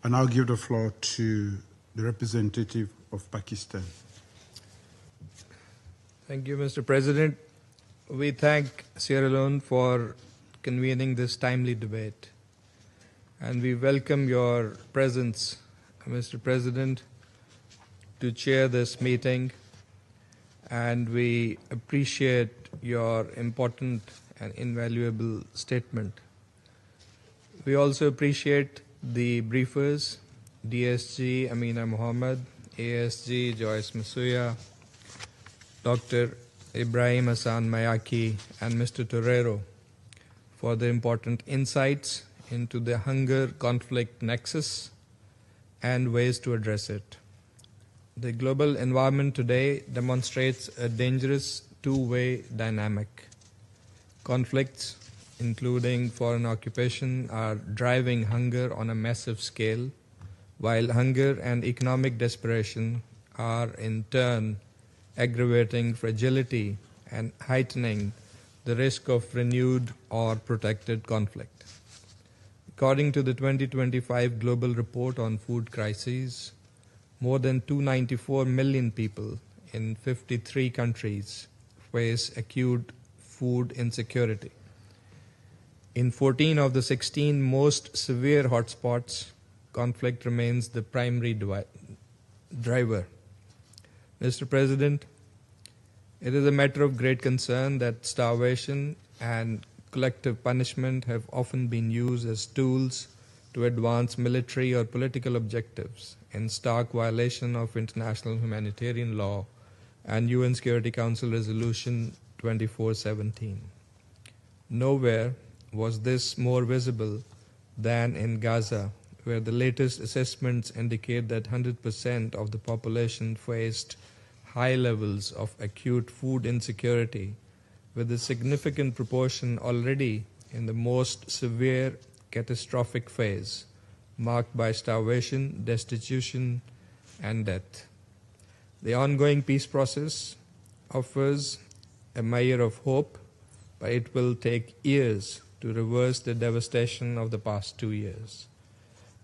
I now give the floor to the representative of Pakistan. Thank you, Mr. President. We thank Sierra Leone for convening this timely debate. And we welcome your presence, Mr. President, to chair this meeting. And we appreciate your important and invaluable statement. We also appreciate the briefers, DSG Amina Mohammed, ASG Joyce Masuya, Dr. Ibrahim Hassan Mayaki, and Mr. Torero for the important insights into the hunger conflict nexus and ways to address it. The global environment today demonstrates a dangerous two-way dynamic. Conflicts, including foreign occupation, are driving hunger on a massive scale, while hunger and economic desperation are in turn aggravating fragility and heightening the risk of renewed or protracted conflict. According to the 2025 Global Report on Food Crises, more than 294 million people in 53 countries face acute food insecurity. In 14 of the 16 most severe hotspots, conflict remains the primary driver. Mr. President, it is a matter of great concern that starvation and collective punishment have often been used as tools to advance military or political objectives in stark violation of international humanitarian law and UN Security Council Resolution 2417. Nowhere was this more visible than in Gaza, where the latest assessments indicate that 100% of the population faced high levels of acute food insecurity, with a significant proportion already in the most severe catastrophic phase, marked by starvation, destitution, and death. The ongoing peace process offers a measure of hope, but it will take years to reverse the devastation of the past 2 years.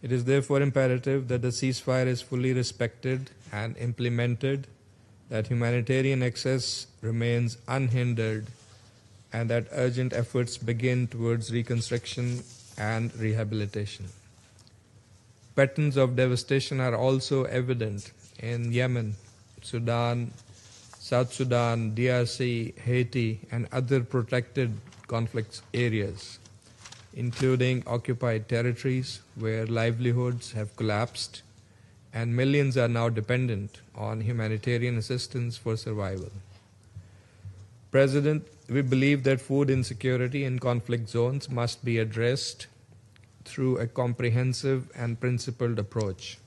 It is therefore imperative that the ceasefire is fully respected and implemented, that humanitarian access remains unhindered, and that urgent efforts begin towards reconstruction and rehabilitation. Patterns of devastation are also evident in Yemen, Sudan, South Sudan, DRC, Haiti, and other protected conflict areas, including occupied territories where livelihoods have collapsed and millions are now dependent on humanitarian assistance for survival. President, we believe that food insecurity in conflict zones must be addressed through a comprehensive and principled approach.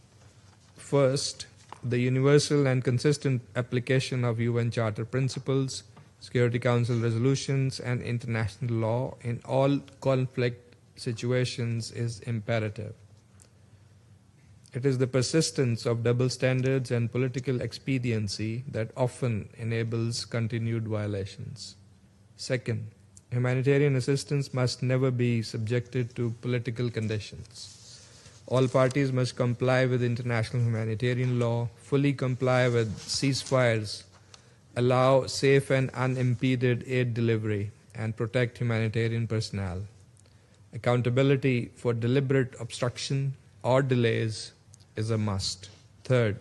First, the universal and consistent application of UN Charter principles, Security Council resolutions, and international law in all conflict situations is imperative. It is the persistence of double standards and political expediency that often enables continued violations. Second, humanitarian assistance must never be subjected to political conditions. All parties must comply with international humanitarian law, fully comply with ceasefires, allow safe and unimpeded aid delivery, and protect humanitarian personnel. Accountability for deliberate obstruction or delays is a must. Third,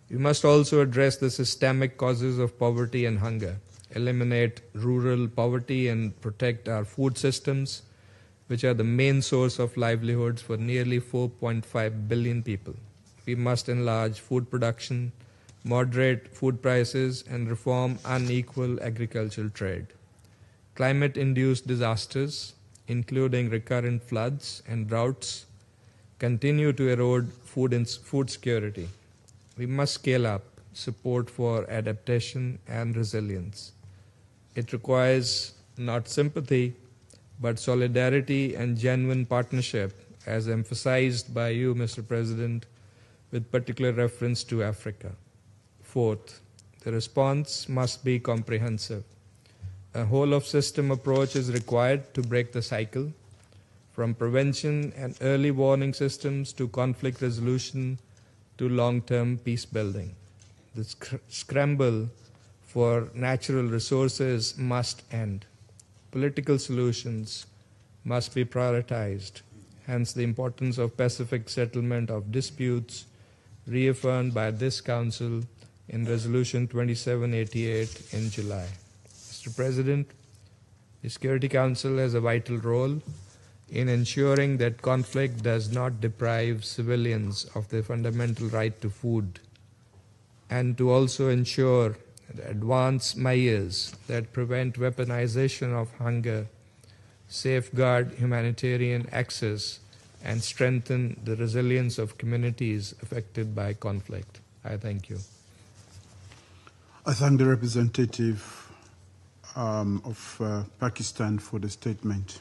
we must also address the systemic causes of poverty and hunger, eliminate rural poverty, and protect our food systems, which are the main source of livelihoods for nearly 4.5 billion people. We must enlarge food production, moderate food prices, and reform unequal agricultural trade. Climate-induced disasters, including recurrent floods and droughts, continue to erode food security. We must scale up support for adaptation and resilience. It requires not sympathy, but solidarity and genuine partnership, as emphasized by you, Mr. President, with particular reference to Africa. Fourth, the response must be comprehensive. A whole-of-system approach is required to break the cycle, from prevention and early warning systems to conflict resolution to long-term peace building. The scramble for natural resources must end. Political solutions must be prioritized, hence the importance of pacific settlement of disputes reaffirmed by this Council in Resolution 2788 in July. Mr. President, the Security Council has a vital role in ensuring that conflict does not deprive civilians of their fundamental right to food, and to also ensure advance measures that prevent weaponization of hunger, safeguard humanitarian access, and strengthen the resilience of communities affected by conflict. I thank you. I thank the representative of Pakistan for the statement.